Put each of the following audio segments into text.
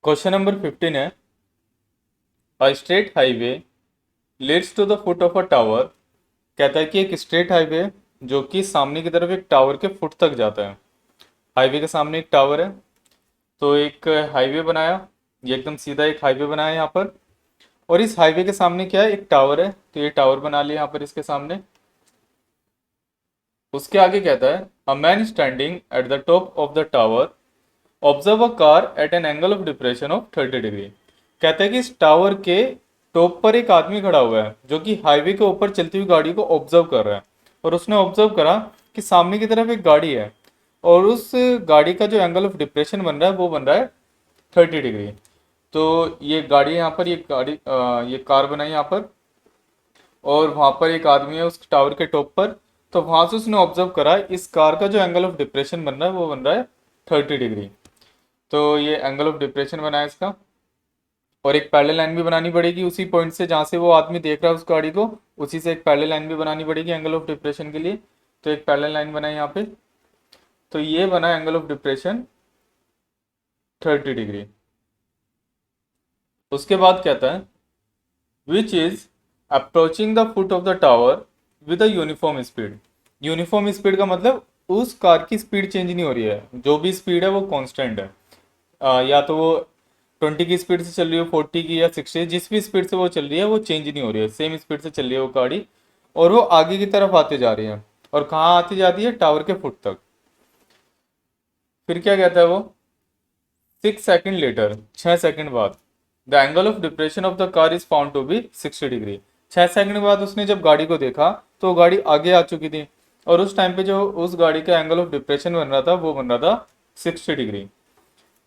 Question number 15 है। A straight highway leads to the foot of a tower. कहता है कि एक स्ट्रेट हाईवे जो कि सामने की तरफ एक टावर के फुट तक जाता है। हाईवे के सामने एक टावर है, तो एक हाईवे बनाया। ये एकदम सीधा एक हाईवे बनाया यहाँ पर। और इस हाईवे के सामने क्या है, एक टावर है, तो ये टावर बना लिया यहाँ पर इसके सामने। उसके आगे कहता है a man standing at the top of the tower observe a car eight an angle of depression of 30 degree. कहते हैं कि इस टावर के टॉप पर एक आदमी खड़ा हुआ है जो कि हाईवे के ऊपर चलती हुई गाड़ी को ऑब्जर्व कर रहा है। और उसने ऑब्जर्व करा कि सामने की तरफ एक गाड़ी है और उस गाड़ी का जो एंगल ऑफ डिप्रेशन बन रहा है वो बन रहा है 30 डिग्री। तो ये गाड़ी यहाँ पर, ये कार बनाई यहाँ पर, और वहां पर एक आदमी है उस टावर के टॉप पर। तो वहां से उसने ऑब्जर्व करा इस कार का जो एंगल ऑफ डिप्रेशन बन रहा है वो बन रहा है 30 डिग्री। तो ये एंगल ऑफ डिप्रेशन बना है इसका। और एक पैरेलल लाइन भी बनानी पड़ेगी उसी पॉइंट से जहां से वो आदमी देख रहा है उस गाड़ी को, उसी से एक पैरेलल लाइन भी बनानी पड़ेगी एंगल ऑफ डिप्रेशन के लिए। तो एक पैरेलल लाइन बनाई यहाँ पे। तो ये बना एंगल ऑफ डिप्रेशन 30 डिग्री। उसके बाद कहता है which is approaching the foot of the tower with a uniform speed. Uniform speed का मतलब उस कार की स्पीड चेंज नहीं हो रही है, जो भी स्पीड है वो कांस्टेंट है। या तो वो 20 की स्पीड से चल रही हो, 40 की या 60, जिस भी स्पीड से वो चल रही है वो चेंज नहीं हो रही है, सेम स्पीड से चल रही है वो गाड़ी। और वो आगे की तरफ आते जा रही है। और कहाँ आती जाती है, टावर के फुट तक। फिर क्या कहता है वो, 6 सेकेंड लेटर, 6 सेकेंड बाद the angle of depression of the car is found to be 60 degree. 6 second बाद उसने जब गाड़ी को देखा तो वो गाड़ी आगे आ चुकी थी। और उस टाइम पे जो उस गाड़ी का एंगल ऑफ डिप्रेशन बन रहा था वो बन रहा था 60 डिग्री।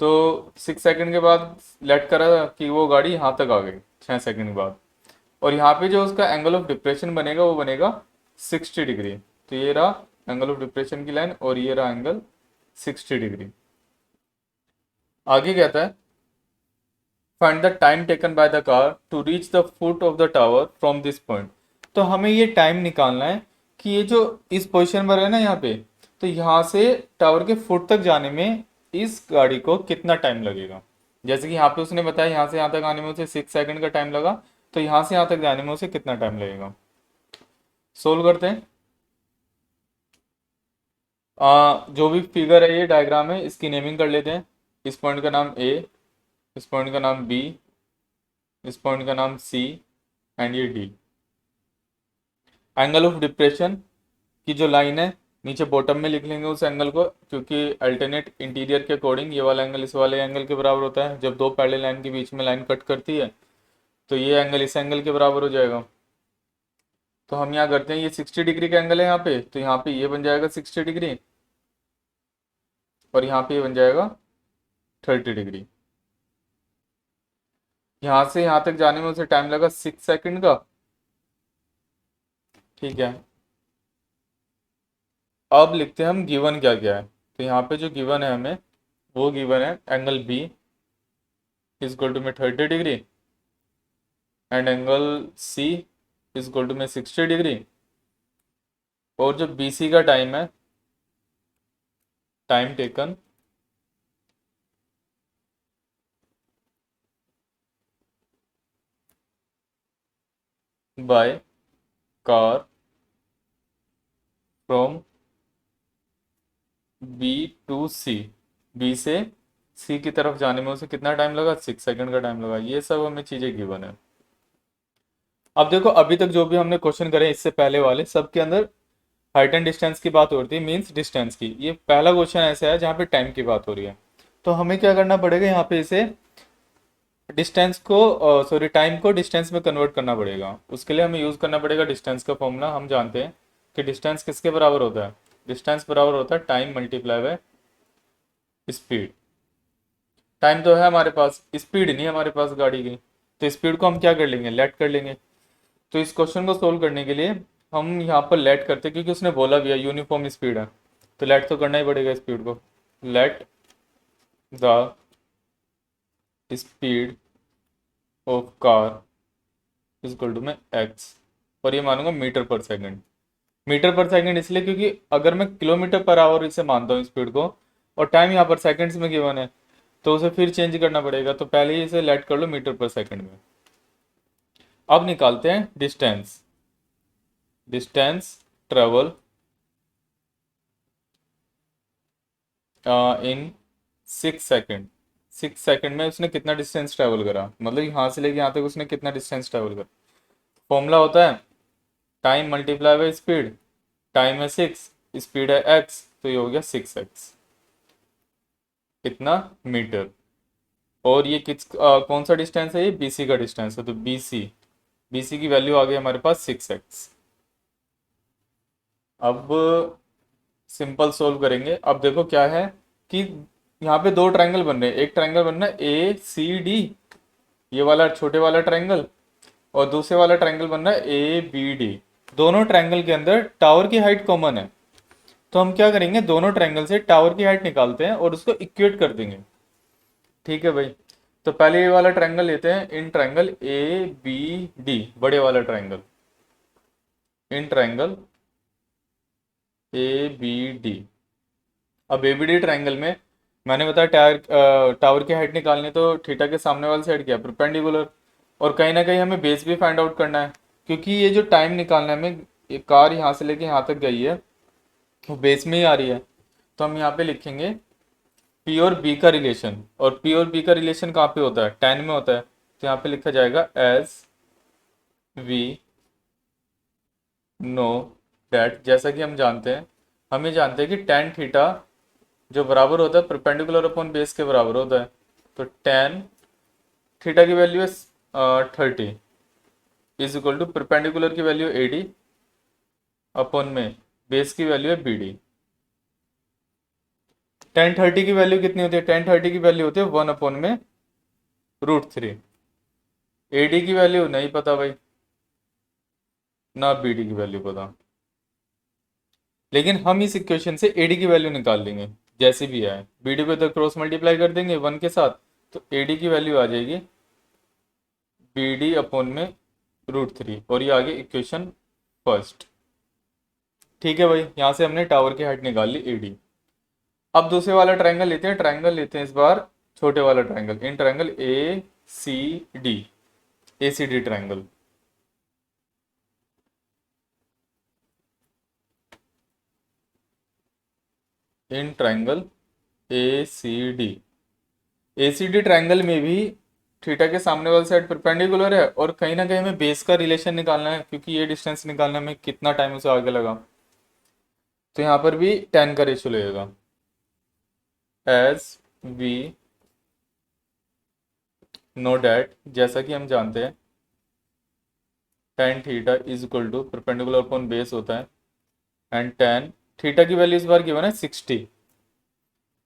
तो 6 सेकेंड के बाद लेट करा कि वो गाड़ी यहाँ तक आ गई 6 सेकेंड के बाद। और यहाँ पे जो उसका एंगल ऑफ डिप्रेशन बनेगा वो बनेगा 60 डिग्री। तो ये रहा एंगल ऑफ डिप्रेशन की लाइन और ये रहा एंगल 60 डिग्री। आगे कहता है find the time taken by the car to reach the foot of the tower from this point. तो हमें ये टाइम निकालना है कि ये जो इस पोजीशन पर है ना यहाँ पे, तो यहाँ से टावर के फुट तक जाने में इस गाड़ी को कितना टाइम लगेगा। जैसे कि यहाँ पे उसने बताया यहाँ से यहाँ तक आने में उसे 6 सेकंड का टाइम लगा, तो यहाँ से यहाँ तक जाने में उसे कितना टाइम लगेगा। सोल्व करते हैं। जो भी फिगर है, ये डायग्राम है, इसकी नेमिंग कर लेते हैं। इस पॉइंट का नाम ए, इस पॉइंट का नाम बी, इस पॉइंट का नाम सी, एंड ये डी। एंगल ऑफ डिप्रेशन की जो लाइन है नीचे बॉटम में लिख लेंगे उस एंगल को, क्योंकि अल्टरनेट इंटीरियर के अकॉर्डिंग ये वाला एंगल इस वाले एंगल के बराबर होता है। जब दो पैरेलल लाइन के बीच में लाइन कट करती है तो ये एंगल इस एंगल के बराबर हो जाएगा। तो हम यहाँ करते हैं, ये 60 डिग्री का एंगल है यहाँ पे, तो यहाँ पे ये बन जाएगा 60 डिग्री और यहाँ पे ये बन जाएगा 30 डिग्री। यहाँ से यहाँ तक जाने में उसे टाइम लगा 6 सेकंड का। ठीक है, अब लिखते हैं हम गिवन क्या क्या है। तो यहाँ पे जो गिवन है हमें, वो गिवन है angle B is equal to में 30 degree and angle C is equal to में 60 डिग्री। और जो बी सी का टाइम है, time taken by car from B to C, B से सी की तरफ जाने में उसे कितना टाइम लगा, 6 सेकंड का टाइम लगा। ये सब हमें चीजें गिवन है। अब देखो, अभी तक जो भी हमने क्वेश्चन करे इससे पहले वाले सब के अंदर हाइट एंड डिस्टेंस की बात हो रही थी, मीन्स डिस्टेंस की। ये पहला क्वेश्चन ऐसा है जहाँ पे टाइम की बात हो रही है। तो हमें क्या करना पड़ेगा, यहाँ पे इसे डिस्टेंस को, सॉरी, टाइम को डिस्टेंस में कन्वर्ट करना पड़ेगा। उसके लिए हमें यूज करना पड़ेगा डिस्टेंस का फॉर्मूला। हम जानते हैं कि डिस्टेंस किसके बराबर होता है, डिस्टेंस बराबर होता है time multiply by speed. Time तो है हमारे पास, स्पीड नहीं है हमारे पास गाड़ी की, तो स्पीड को हम क्या कर लेंगे, लेट कर लेंगे। तो इस क्वेश्चन को सोल्व करने के लिए हम यहाँ पर लेट करते हैं, क्योंकि उसने बोला भी है यूनिफॉर्म स्पीड है, तो लेट तो करना ही पड़ेगा स्पीड को। Let the speed of car is equal to में एक्स, और ये मानूंगा मीटर पर सेकंड। मीटर पर सेकंड इसलिए क्योंकि अगर मैं किलोमीटर पर आवर इसे मानता हूँ स्पीड को, और टाइम यहाँ पर सेकंड्स में गिवन है, तो उसे फिर चेंज करना पड़ेगा, तो पहले ही इसे लेट कर लो मीटर पर सेकंड में। अब निकालते हैं distance. Distance travel in 6 second. 6 second में उसने कितना डिस्टेंस ट्रेवल करा, मतलब यहाँ से लेके यहाँ तक उसने कितना डिस्टेंस ट्रेवल करा। फॉर्मूला होता है time multiply by speed. Time है 6, स्पीड है x, तो ये हो गया 6x, कितना मीटर। और ये कौन सा डिस्टेंस है, ये BC का डिस्टेंस है, तो BC की वैल्यू आ गई हमारे पास 6x। अब सिंपल सोल्व करेंगे। अब देखो क्या है कि यहाँ पे दो ट्रायंगल बन रहे हैं। एक ट्रायंगल बन रहा है ACD, ये वाला छोटे वाला ट्रायंगल, और दूसरे वाला ट्रायंगल बन रहा है ABD। दोनों ट्रायंगल के अंदर टावर की हाइट कॉमन है, तो हम क्या करेंगे, दोनों ट्रायंगल से टावर की हाइट निकालते हैं और उसको इक्वेट कर देंगे। ठीक है भाई, तो पहले ये वाला ट्रायंगल लेते हैं, इन ट्रायंगल ABD, बड़े वाला ट्रायंगल, इन ट्रायंगल ABD। अब ABD ट्रायंगल में मैंने बताया टावर की हाइट निकालनी है, तो थीटा के सामने वाली साइड क्या, परपेंडिकुलर। और कहीं ना कहीं हमें बेस भी फाइंड आउट करना है, क्योंकि ये जो टाइम निकालना है हमें, ये कार यहाँ से लेके यहाँ तक गई है, वो बेस में ही आ रही है। तो हम यहाँ पे लिखेंगे P और B का रिलेशन, और P और B का रिलेशन कहाँ पे होता है, tan में होता है। तो यहाँ पे लिखा जाएगा एज वी नो डैट, जैसा कि हम जानते हैं, हम ये जानते हैं कि tan थीटा जो बराबर होता है परपेंडिकुलर अपॉन बेस के बराबर होता है। तो tan थीटा की वैल्यू है 30 इज इक्वल टू परपेंडिकुलर की वैल्यू AD अपॉन में बेस की वैल्यू है BD। tan 30 की वैल्यू कितनी होती है, tan 30 की वैल्यू होती है 1 अपॉन में √3। AD की वैल्यू नहीं पता भाई, ना BD की वैल्यू पता, लेकिन हम इस इक्वेशन से AD की वैल्यू निकाल लेंगे जैसे भी आए। BD को इधर क्रॉस मल्टीप्लाई कर देंगे 1 के साथ, तो AD की वैल्यू आ जाएगी BD अपॉन में √3, और ये आ गई इक्वेशन फर्स्ट। ठीक है भाई, यहाँ से हमने टावर की हाइट निकाल ली AD। अब दूसरे वाला ट्रायंगल लेते हैं, इस बार छोटे वाला triangle, in triangle ACD triangle. In triangle ACD triangle में भी थीटा के सामने वाली साइड परपेंडिकुलर है, और कहीं ना कहीं हमें बेस का रिलेशन निकालना है, क्योंकि ये डिस्टेंस निकालने में कितना टाइम उसे आगे लगा। तो यहाँ पर भी tan का रेशियो लगेगा। एज वी नो डैट, जैसा कि हम जानते हैं tan theta is equal to perpendicular upon base होता है, एंड tan थीटा की वैल्यू इस बार गिवन है 60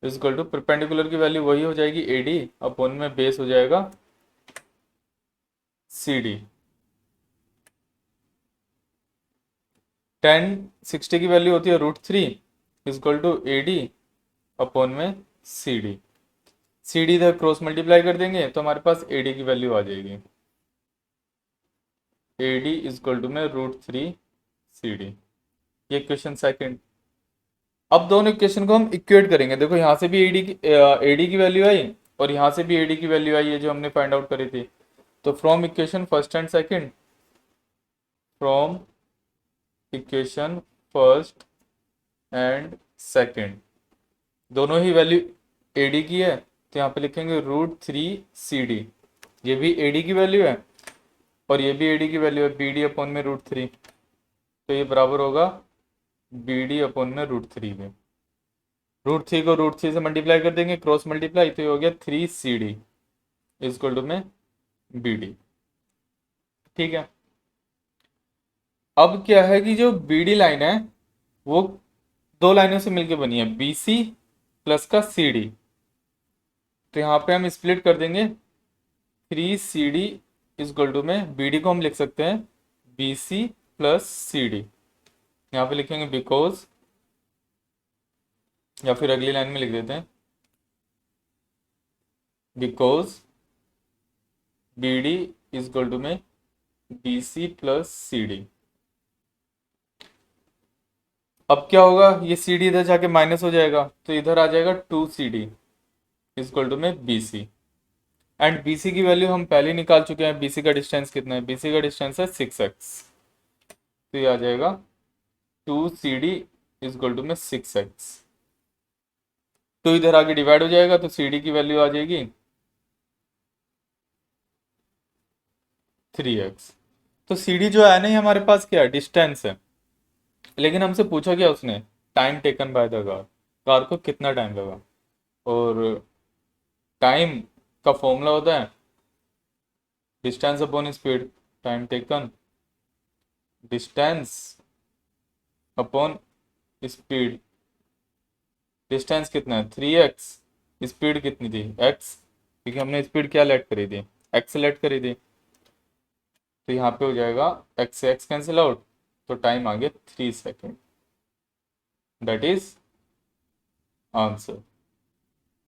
इज इक्वल टू परपेंडिकुलर की वैल्यू वही हो जाएगी AD अपॉन में बेस हो जाएगा CD। tan 60 की वैल्यू होती है √3 is equal to AD upon में CD इधर क्रॉस मल्टीप्लाई कर देंगे तो हमारे पास AD की वैल्यू आ जाएगी, AD इज इक्वल टू में √3 CD। ये क्वेश्चन सेकंड। अब दोनों इक्वेशन को हम इक्वेट करेंगे। देखो यहाँ से भी AD की वैल्यू आई, और यहाँ से भी AD की वैल्यू आई है जो हमने फाइंड आउट करी थी। तो from equation first and second, from equation first and second, दोनों ही वैल्यू AD की है, तो यहाँ पे लिखेंगे √3 CD। ये भी AD की वैल्यू है और ये भी AD की वैल्यू है, BD अपॉन में √3, तो ये बराबर होगा BD अपॉन में √3 के। √3 को √3 से मल्टीप्लाई कर देंगे, क्रॉस मल्टीप्लाई, तो ये हो गया 3CD इजक्वल टू में BD। ठीक है, अब क्या है कि जो BD लाइन है वो दो लाइनों से मिलकर बनी है, BC प्लस का CD। तो यहाँ पे हम स्प्लिट कर देंगे 3CD इजक्वल टू में BD को हम लिख सकते हैं BC प्लस CD। यहाँ पे लिखेंगे बिकॉज, या फिर अगली लाइन में लिख देते हैं बिकॉज BD इजक्वल टू में BC प्लस CD। अब क्या होगा, ये CD इधर जाके माइनस हो जाएगा, तो इधर आ जाएगा 2CD इज इक्वल टू में B C. And B C की वैल्यू हम पहले ही निकाल चुके हैं, बी सी का डिस्टेंस कितना है, बी सी का डिस्टेंस है 6x। तो ये आ जाएगा 2CD इज इक्वल टू में 6x। तो इधर आगे डिवाइड हो जाएगा, तो CD की वैल्यू आ जाएगी 3x। तो CD जो है नहीं हमारे पास क्या है, डिस्टेंस है। लेकिन हमसे पूछा क्या उसने, time taken by the car, car को कितना टाइम लगा। और टाइम का फॉर्मूला होता है distance upon speed, time taken distance upon speed. Distance कितना है 3x, स्पीड कितनी थी x, क्योंकि हमने स्पीड क्या लेट करी थी, x लेट करी थी। तो यहाँ पे हो जाएगा x से x कैंसिल आउट, तो टाइम आ गया 3 सेकेंड। That is answer.